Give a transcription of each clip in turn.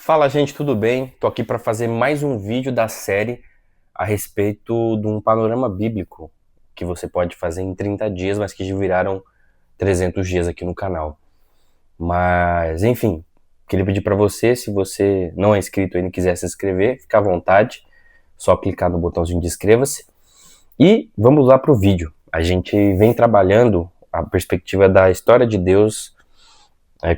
Fala, gente, tudo bem? Tô aqui para fazer mais um vídeo da série a respeito de um panorama bíblico que você pode fazer em 30 dias, mas que já viraram 300 dias aqui no canal. Mas, enfim, queria pedir para você, se você não é inscrito ainda e quiser se inscrever, fica à vontade, só clicar no botãozinho de inscreva-se. E vamos lá pro vídeo. A gente vem trabalhando a perspectiva da história de Deus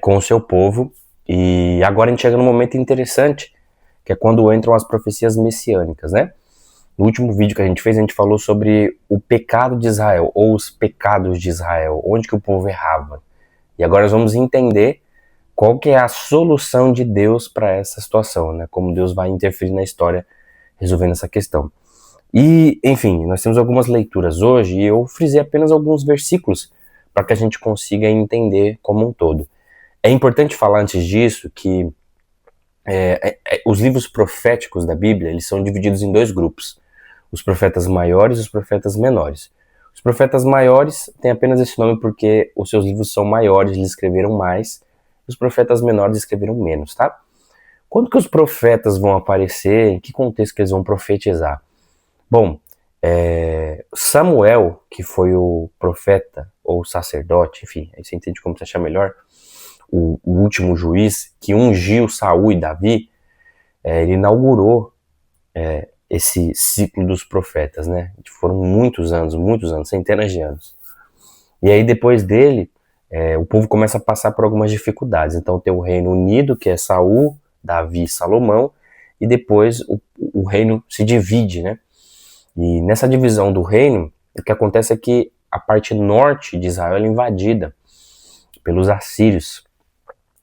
com o seu povo. E agora a gente chega num momento interessante, que é quando entram as profecias messiânicas, né? No último vídeo que a gente fez, a gente falou sobre o pecado de Israel, ou os pecados de Israel, onde que o povo errava. E agora nós vamos entender qual que é a solução de Deus para essa situação, né? Como Deus vai interferir na história, resolvendo essa questão. E, enfim, nós temos algumas leituras hoje, e eu frisei apenas alguns versículos para que a gente consiga entender como um todo. É importante falar antes disso que os livros proféticos da Bíblia, eles são divididos em dois grupos, os profetas maiores e os profetas menores. Os profetas maiores têm apenas esse nome porque os seus livros são maiores, eles escreveram mais, e os profetas menores escreveram menos, tá? Quando que os profetas vão aparecer, em que contexto que eles vão profetizar? Bom, Samuel, que foi o profeta ou sacerdote, enfim, aí você entende como você achar melhor, o último juiz que ungiu Saul e Davi, ele inaugurou esse ciclo dos profetas, né? Foram muitos anos, centenas de anos. E aí depois dele, o povo começa a passar por algumas dificuldades. Então tem o reino unido, que é Saul, Davi e Salomão, e depois o reino se divide, né? E nessa divisão do reino, o que acontece é que a parte norte de Israel é invadida pelos assírios.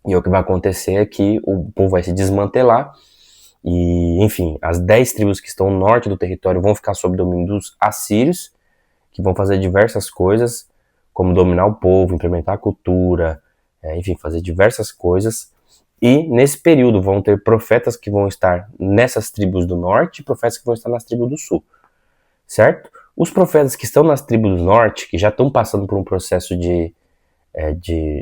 E o que vai acontecer é que o povo vai se desmantelar e, enfim, as 10 tribos que estão no norte do território vão ficar sob domínio dos assírios, que vão fazer diversas coisas, como dominar o povo, implementar a cultura, enfim, fazer diversas coisas. E nesse período vão ter profetas que vão estar nessas tribos do norte e profetas que vão estar nas tribos do sul, certo? Os profetas que estão nas tribos do norte, que já estão passando por um processo de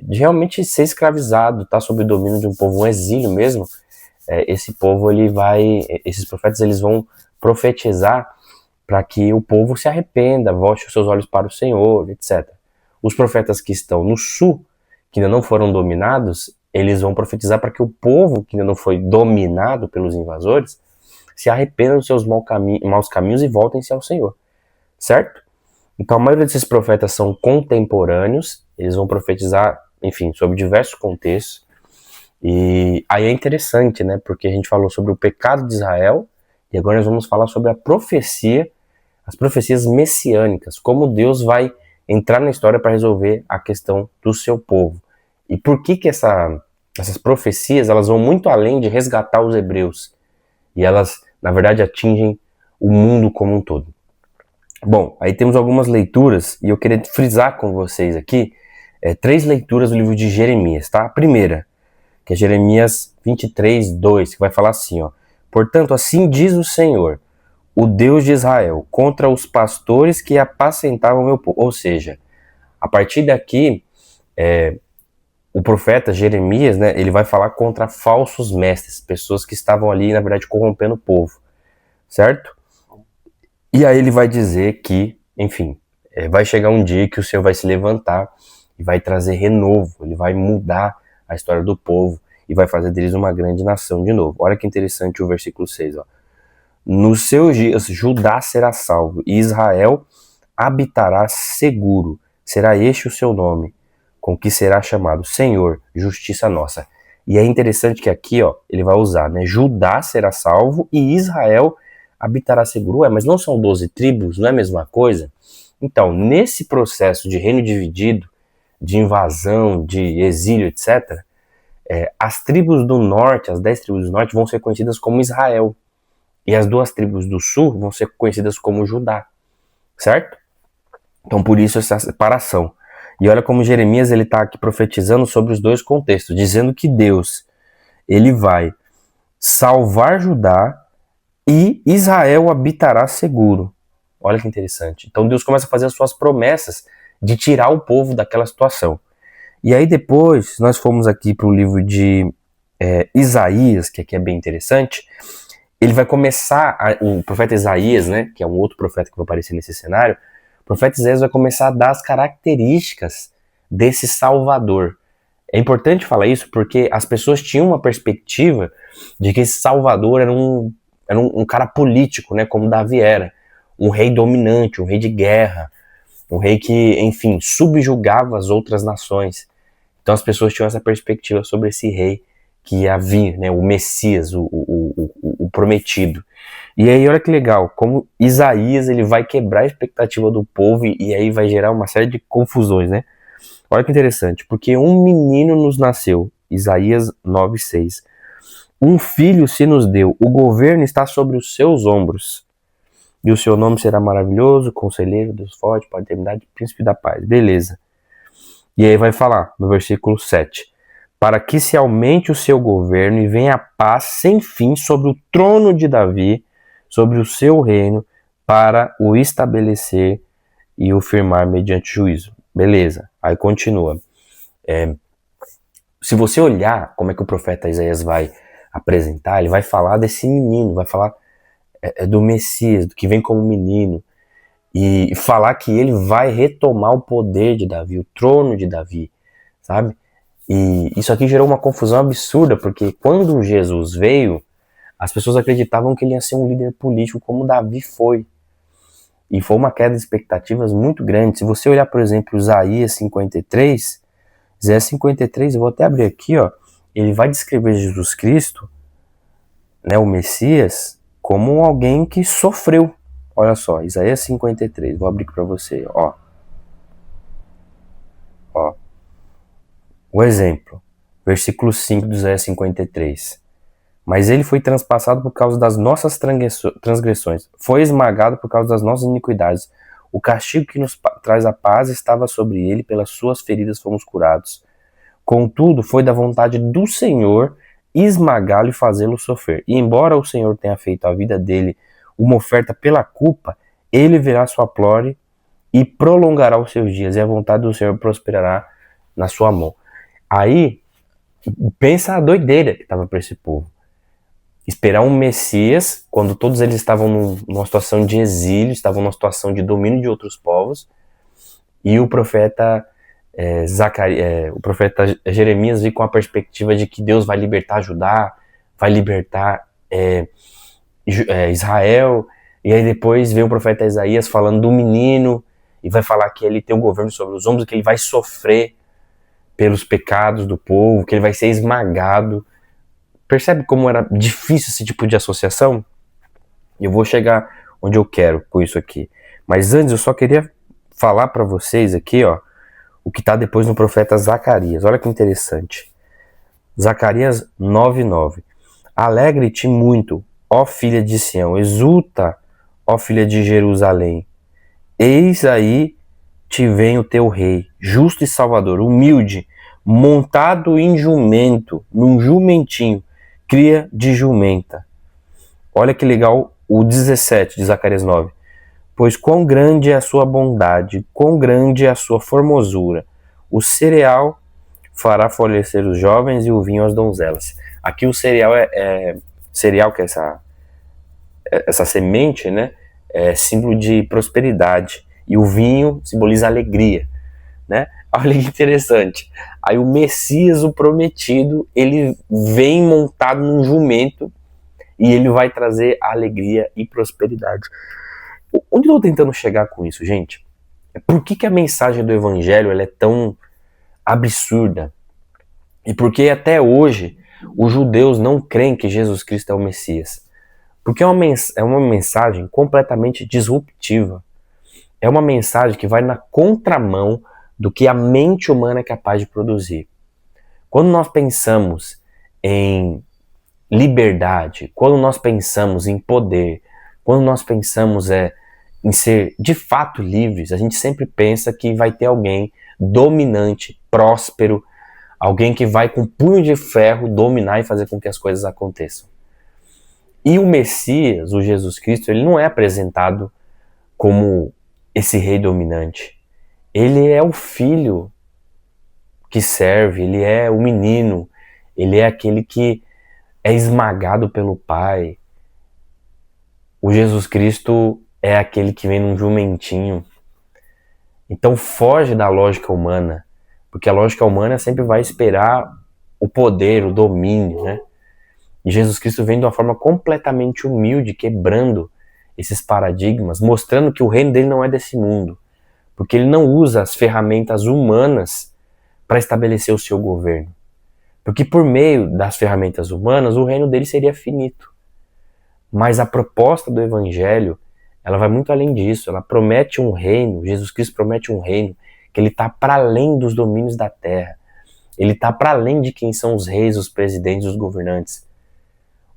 realmente ser escravizado, tá sob o domínio de um povo, um exílio mesmo, esse povo, esses profetas, eles vão profetizar para que o povo se arrependa, volte os seus olhos para o Senhor, etc. Os profetas que estão no sul, que ainda não foram dominados, eles vão profetizar para que o povo que ainda não foi dominado pelos invasores se arrependa dos seus maus caminhos e voltem-se ao Senhor, certo? Então a maioria desses profetas são contemporâneos, eles vão profetizar, enfim, sobre diversos contextos. E aí é interessante, né, porque a gente falou sobre o pecado de Israel, e agora nós vamos falar sobre a profecia, as profecias messiânicas, como Deus vai entrar na história para resolver a questão do seu povo. E por que essas profecias, elas vão muito além de resgatar os hebreus, e elas, na verdade, atingem o mundo como um todo. Bom, aí temos algumas leituras, e eu queria frisar com vocês aqui 3 leituras do livro de Jeremias, tá? A primeira, que é Jeremias 23, 2, que vai falar assim, ó: portanto, assim diz o Senhor, o Deus de Israel, contra os pastores que apacentavam meu povo. Ou seja, a partir daqui, o profeta Jeremias, né, ele vai falar contra falsos mestres, pessoas que estavam ali, na verdade, corrompendo o povo, certo? E aí ele vai dizer que, enfim, vai chegar um dia que o Senhor vai se levantar e vai trazer renovo, ele vai mudar a história do povo e vai fazer deles uma grande nação de novo. Olha que interessante o versículo 6, ó. Nos seus dias Judá será salvo e Israel habitará seguro. Será este o seu nome, com que será chamado Senhor, justiça nossa. E é interessante que aqui, ó, ele vai usar, né? Judá será salvo e Israel habitará seguro. Mas não são 12 tribos, não é a mesma coisa? Então, nesse processo de reino dividido, de invasão, de exílio, etc., as tribos do norte, as 10 tribos do norte, vão ser conhecidas como Israel. E as 2 tribos do sul vão ser conhecidas como Judá, certo? Então, por isso essa separação. E olha como Jeremias está aqui profetizando sobre os 2 contextos, dizendo que Deus, ele vai salvar Judá e Israel habitará seguro. Olha que interessante. Então Deus começa a fazer as suas promessas de tirar o povo daquela situação. E aí depois nós fomos aqui para o livro de Isaías, que aqui é bem interessante, ele vai começar, o profeta Isaías, né, que é um outro profeta que vai aparecer nesse cenário, o profeta Isaías vai começar a dar as características desse Salvador. É importante falar isso porque as pessoas tinham uma perspectiva de que esse Salvador era um cara político, né, como Davi era, um rei dominante, um rei de guerra, um rei que, enfim, subjugava as outras nações. Então as pessoas tinham essa perspectiva sobre esse rei que ia vir, né, o Messias, o prometido. E aí olha que legal, como Isaías ele vai quebrar a expectativa do povo e aí vai gerar uma série de confusões, né? Olha que interessante, porque um menino nos nasceu, Isaías 9:6. Um filho se nos deu, o governo está sobre os seus ombros. E o seu nome será maravilhoso, conselheiro, Deus forte, Pai da eternidade, príncipe da paz. Beleza. E aí vai falar, no versículo 7. Para que se aumente o seu governo e venha a paz sem fim sobre o trono de Davi, sobre o seu reino, para o estabelecer e o firmar mediante juízo. Beleza. Aí continua. Se você olhar como é que o profeta Isaías vai apresentar, ele vai falar desse menino, vai falar do Messias, do que vem como menino, e falar que ele vai retomar o poder de Davi, o trono de Davi, sabe? E isso aqui gerou uma confusão absurda, porque quando Jesus veio, as pessoas acreditavam que ele ia ser um líder político como Davi foi. E foi uma queda de expectativas muito grande. Se você olhar, por exemplo, Isaías 53, Isaías 53, eu vou até abrir aqui, ó, ele vai descrever Jesus Cristo, né, o Messias, como alguém que sofreu. Olha só, Isaías 53, vou abrir aqui para você, ó. O exemplo, versículo 5 de Isaías 53. Mas ele foi transpassado por causa das nossas transgressões, foi esmagado por causa das nossas iniquidades. O castigo que nos traz a paz estava sobre ele, pelas suas feridas fomos curados. Contudo, foi da vontade do Senhor esmagá-lo e fazê-lo sofrer. E embora o Senhor tenha feito a vida dele uma oferta pela culpa, ele verá sua glória e prolongará os seus dias, e a vontade do Senhor prosperará na sua mão. Aí, pensa a doideira que estava para esse povo. Esperar um Messias, quando todos eles estavam numa situação de exílio, estavam numa situação de domínio de outros povos, e o profeta o profeta Jeremias veio com a perspectiva de que Deus vai libertar Judá, vai libertar Israel, e aí depois veio o profeta Isaías falando do menino, e vai falar que ele tem o governo sobre os ombros, que ele vai sofrer pelos pecados do povo, que ele vai ser esmagado. Percebe como era difícil esse tipo de associação? Eu vou chegar onde eu quero com isso aqui. Mas antes eu só queria falar para vocês aqui, ó, o que está depois no profeta Zacarias. Olha que interessante. Zacarias 9:9. Alegre-te muito, ó filha de Sião, exulta, ó filha de Jerusalém. Eis aí te vem o teu rei, justo e salvador, humilde, montado em jumento, num jumentinho, cria de jumenta. Olha que legal o 17 de Zacarias 9. Pois quão grande é a sua bondade, quão grande é a sua formosura. O cereal fará florescer os jovens e o vinho as donzelas. Aqui o cereal cereal, que é essa semente, né? É símbolo de prosperidade. E o vinho simboliza alegria, né? Olha que interessante. Aí o Messias, o prometido, ele vem montado num jumento e ele vai trazer alegria e prosperidade. Onde eu estou tentando chegar com isso, gente? Por que a mensagem do evangelho ela é tão absurda? E por que até hoje os judeus não creem que Jesus Cristo é o Messias? Porque é uma mensagem completamente disruptiva. É uma mensagem que vai na contramão do que a mente humana é capaz de produzir. Quando nós pensamos em liberdade, quando nós pensamos em poder, quando nós pensamos em ser de fato livres, a gente sempre pensa que vai ter alguém dominante, próspero, alguém que vai com punho de ferro dominar e fazer com que as coisas aconteçam. E o Messias, o Jesus Cristo, ele não é apresentado como esse rei dominante. Ele é o filho que serve, ele é o menino, Ele é aquele que é esmagado pelo Pai. O Jesus Cristo é aquele que vem num jumentinho. Então foge da lógica humana, porque a lógica humana sempre vai esperar o poder, o domínio, né? E Jesus Cristo vem de uma forma completamente humilde, quebrando esses paradigmas, mostrando que o reino dele não é desse mundo, porque ele não usa as ferramentas humanas para estabelecer o seu governo. Porque por meio das ferramentas humanas, o reino dele seria finito. Mas a proposta do evangelho, ela vai muito além disso. Ela promete um reino, Jesus Cristo promete um reino, que ele está para além dos domínios da terra. Ele está para além de quem são os reis, os presidentes, os governantes.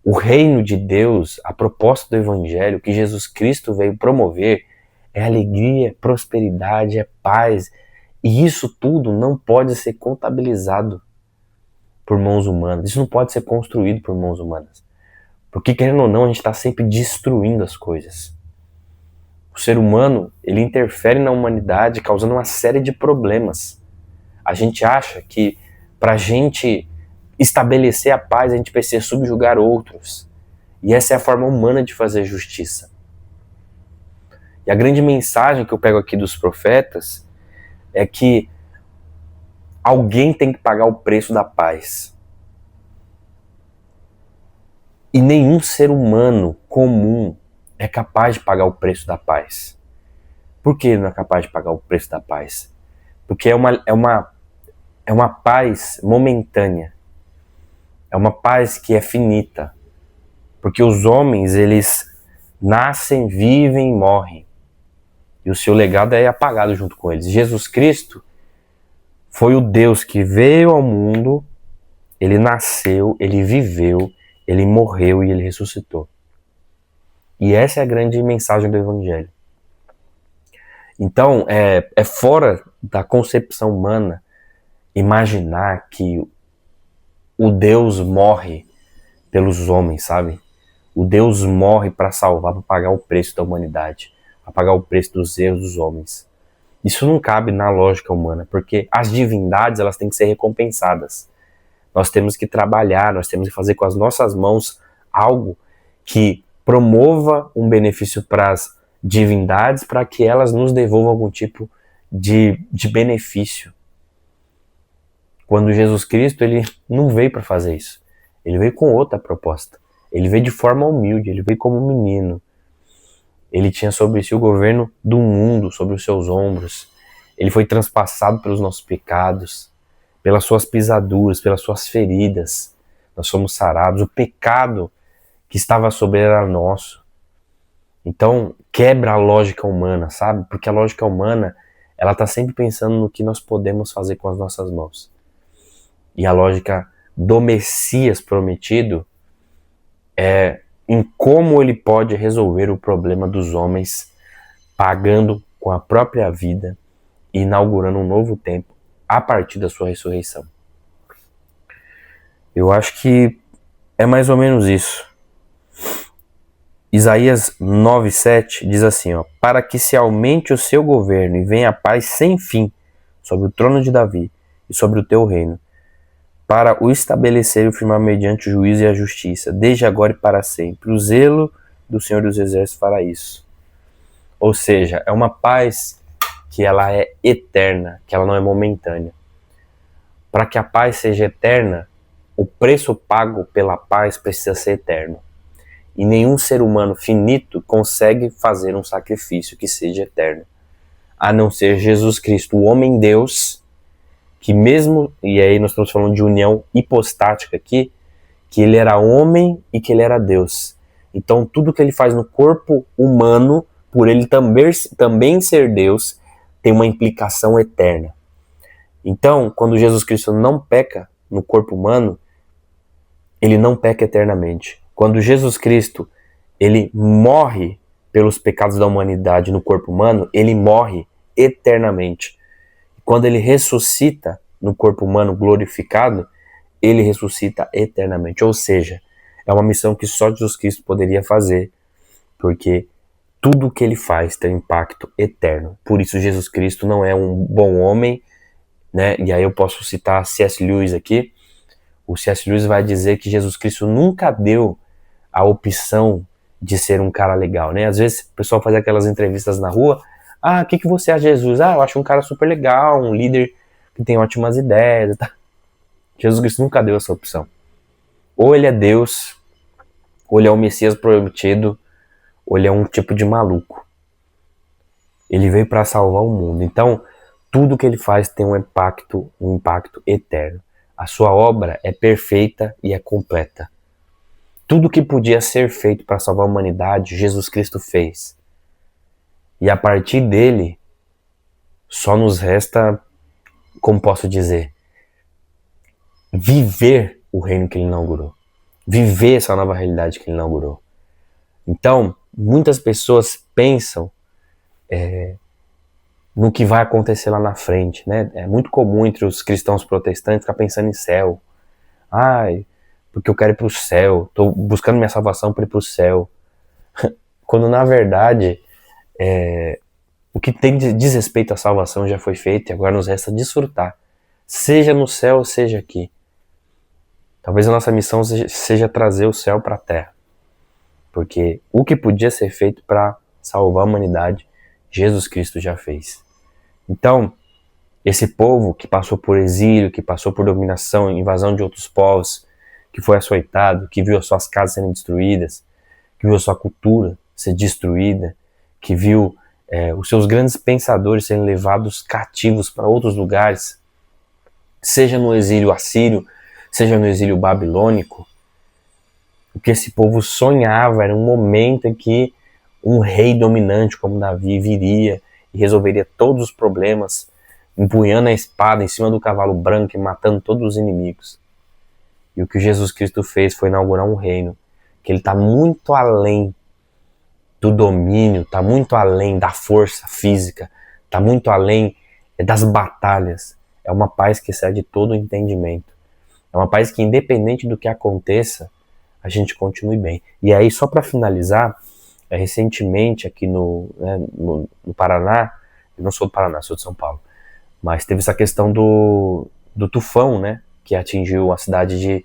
O reino de Deus, a proposta do evangelho que Jesus Cristo veio promover, é alegria, prosperidade, é paz. E isso tudo não pode ser contabilizado por mãos humanas. Isso não pode ser construído por mãos humanas. Porque, querendo ou não, a gente está sempre destruindo as coisas. O ser humano, ele interfere na humanidade, causando uma série de problemas. A gente acha que para a gente estabelecer a paz, a gente precisa subjugar outros. E essa é a forma humana de fazer justiça. E a grande mensagem que eu pego aqui dos profetas é que alguém tem que pagar o preço da paz. E nenhum ser humano comum é capaz de pagar o preço da paz. Por que ele não é capaz de pagar o preço da paz? Porque é uma paz momentânea. É uma paz que é finita. Porque os homens, eles nascem, vivem e morrem. E o seu legado é apagado junto com eles. Jesus Cristo foi o Deus que veio ao mundo, ele nasceu, ele viveu, ele morreu e ele ressuscitou. E essa é a grande mensagem do Evangelho. Então, é fora da concepção humana imaginar que o Deus morre pelos homens, sabe? O Deus morre para salvar, para pagar o preço da humanidade, para pagar o preço dos erros dos homens. Isso não cabe na lógica humana, porque as divindades, elas têm que ser recompensadas. Nós temos que trabalhar, nós temos que fazer com as nossas mãos algo que promova um benefício para as divindades, para que elas nos devolvam algum tipo de benefício. Quando Jesus Cristo, ele não veio para fazer isso. Ele veio com outra proposta. Ele veio de forma humilde, ele veio como um menino. Ele tinha sobre si o governo do mundo, sobre os seus ombros. Ele foi transpassado pelos nossos pecados, pelas suas pisaduras, pelas suas feridas. Nós fomos sarados. O pecado que estava sobre ele era nosso. Então, quebra a lógica humana, sabe? Porque a lógica humana, ela está sempre pensando no que nós podemos fazer com as nossas mãos. E a lógica do Messias prometido é em como ele pode resolver o problema dos homens, pagando com a própria vida e inaugurando um novo tempo a partir da sua ressurreição. Eu acho que é mais ou menos isso. Isaías 9:7 diz assim, para que se aumente o seu governo e venha a paz sem fim sobre o trono de Davi e sobre o teu reino, para o estabelecer e o firmar mediante o juízo e a justiça, desde agora e para sempre. O zelo do Senhor dos Exércitos fará isso. Ou seja, é uma paz que ela é eterna, que ela não é momentânea. Para que a paz seja eterna, o preço pago pela paz precisa ser eterno. E nenhum ser humano finito consegue fazer um sacrifício que seja eterno, a não ser Jesus Cristo, o homem-Deus, que mesmo, e aí nós estamos falando de união hipostática aqui, que ele era homem e que ele era Deus. Então tudo que ele faz no corpo humano, por ele também ser Deus, tem uma implicação eterna. Então, quando Jesus Cristo não peca no corpo humano, ele não peca eternamente. Quando Jesus Cristo, ele morre pelos pecados da humanidade no corpo humano, ele morre eternamente. Quando ele ressuscita no corpo humano glorificado, ele ressuscita eternamente. Ou seja, é uma missão que só Jesus Cristo poderia fazer, porque tudo o que ele faz tem um impacto eterno. Por isso Jesus Cristo não é um bom homem, né? E aí eu posso citar C.S. Lewis aqui, O C.S. Lewis vai dizer que Jesus Cristo nunca deu a opção de ser um cara legal, né? Às vezes o pessoal faz aquelas entrevistas na rua, o que você acha de Jesus? Eu acho um cara super legal, um líder que tem ótimas ideias, tá? Jesus Cristo nunca deu essa opção. Ou ele é Deus, ou ele é o Messias prometido, ou ele é um tipo de maluco. Ele veio para salvar o mundo. Então, tudo que ele faz tem um impacto eterno. A sua obra é perfeita e é completa. Tudo que podia ser feito para salvar a humanidade, Jesus Cristo fez. E a partir dele, só nos resta, como posso dizer, viver o reino que ele inaugurou. Viver essa nova realidade que ele inaugurou. Então, muitas pessoas pensam no que vai acontecer lá na frente, né? É muito comum entre os cristãos protestantes ficar pensando em céu. Porque eu quero ir para o céu, estou buscando minha salvação para ir para o céu. Quando na verdade, o que tem de diz respeito à salvação já foi feito e agora nos resta desfrutar. Seja no céu, seja aqui. Talvez a nossa missão seja trazer o céu para a terra. Porque o que podia ser feito para salvar a humanidade, Jesus Cristo já fez. Então, esse povo que passou por exílio, que passou por dominação, invasão de outros povos, que foi açoitado, que viu as suas casas serem destruídas, que viu a sua cultura ser destruída, que viu os seus grandes pensadores serem levados cativos para outros lugares, seja no exílio assírio, seja no exílio babilônico. O que esse povo sonhava era um momento em que um rei dominante como Davi viria e resolveria todos os problemas, empunhando a espada em cima do cavalo branco e matando todos os inimigos. E o que Jesus Cristo fez foi inaugurar um reino que ele está muito além do domínio, está muito além da força física, está muito além das batalhas. É uma paz que excede todo o entendimento. É uma paz que, independente do que aconteça, a gente continue bem. E aí, só para finalizar, recentemente aqui no Paraná, eu não sou do Paraná, sou de São Paulo, mas teve essa questão do tufão, né, que atingiu a cidade de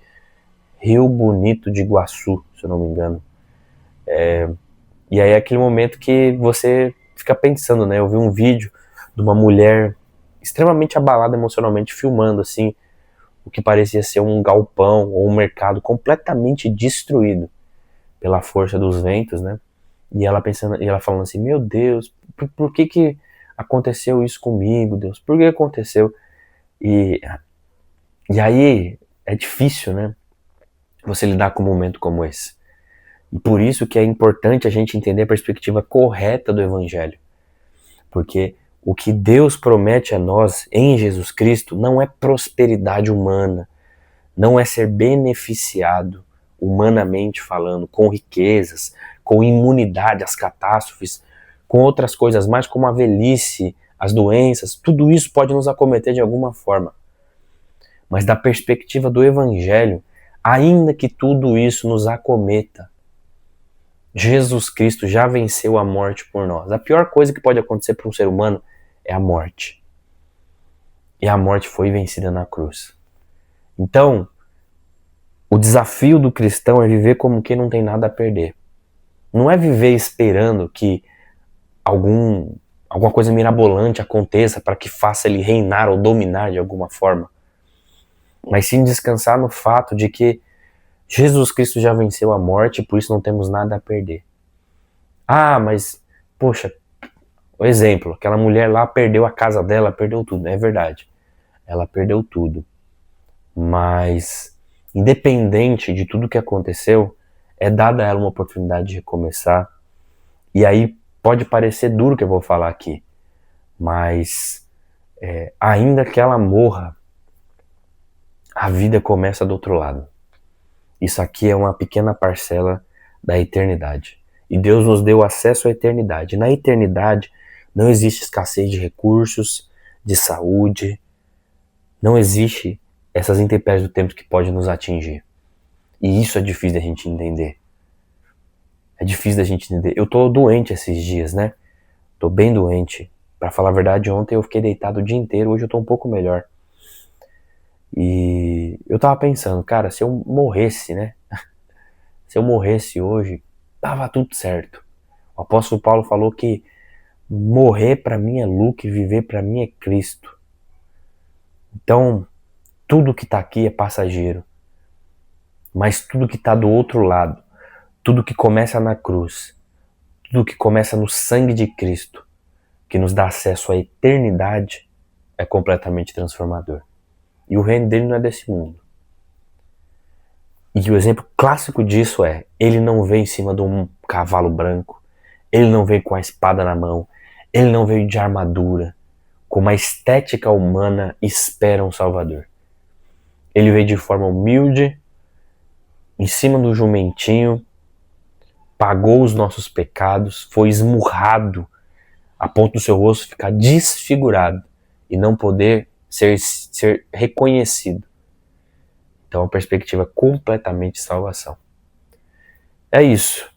Rio Bonito de Iguaçu, se eu não me engano. E aí é aquele momento que você fica pensando, né? Eu vi um vídeo de uma mulher extremamente abalada emocionalmente filmando, assim, o que parecia ser um galpão ou um mercado completamente destruído pela força dos ventos, né? E ela pensando, e ela falando assim, meu Deus, por que aconteceu isso comigo, Deus? Por que aconteceu? E aí é difícil, né? Você lidar com um momento como esse. E por isso que é importante a gente entender a perspectiva correta do Evangelho. Porque o que Deus promete a nós em Jesus Cristo não é prosperidade humana, não é ser beneficiado, humanamente falando, com riquezas, com imunidade às catástrofes, com outras coisas mais como a velhice, as doenças, tudo isso pode nos acometer de alguma forma. Mas da perspectiva do Evangelho, ainda que tudo isso nos acometa, Jesus Cristo já venceu a morte por nós. A pior coisa que pode acontecer para um ser humano é a morte. E a morte foi vencida na cruz. Então, o desafio do cristão é viver como quem não tem nada a perder. Não é viver esperando que alguma coisa mirabolante aconteça para que faça ele reinar ou dominar de alguma forma. Mas sim descansar no fato de que Jesus Cristo já venceu a morte e por isso não temos nada a perder. Mas, poxa, o exemplo, aquela mulher lá perdeu a casa dela, perdeu tudo. É verdade, ela perdeu tudo. Mas, independente de tudo que aconteceu, é dada a ela uma oportunidade de recomeçar. E aí pode parecer duro o que eu vou falar aqui, mas ainda que ela morra, a vida começa do outro lado. Isso aqui é uma pequena parcela da eternidade. E Deus nos deu acesso à eternidade. Na eternidade não existe escassez de recursos, de saúde, não existe essas intempéries do tempo que podem nos atingir. E isso é difícil da gente entender. É difícil da gente entender. Eu tô doente esses dias, né? Tô bem doente. Pra falar a verdade, ontem eu fiquei deitado o dia inteiro, hoje eu tô um pouco melhor. E eu tava pensando, cara, se eu morresse, né? Se eu morresse hoje, tava tudo certo. O apóstolo Paulo falou que morrer para mim é lucro e viver para mim é Cristo. Então, tudo que tá aqui é passageiro. Mas tudo que tá do outro lado, tudo que começa na cruz, tudo que começa no sangue de Cristo, que nos dá acesso à eternidade, é completamente transformador. E o reino dele não é desse mundo. E o exemplo clássico disso é, ele não veio em cima de um cavalo branco, ele não veio com a espada na mão, ele não veio de armadura, com uma estética humana espera um salvador. Ele veio de forma humilde, em cima do jumentinho, pagou os nossos pecados, foi esmurrado a ponto do seu rosto ficar desfigurado e não poder ser reconhecido. Então, a perspectiva é completamente de salvação. É isso.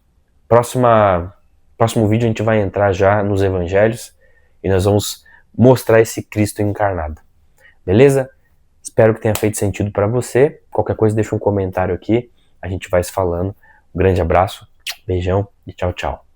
Próximo vídeo a gente vai entrar já nos evangelhos e nós vamos mostrar esse Cristo encarnado. Beleza? Espero que tenha feito sentido para você. Qualquer coisa deixa um comentário aqui. A gente vai se falando. Um grande abraço, beijão e tchau, tchau.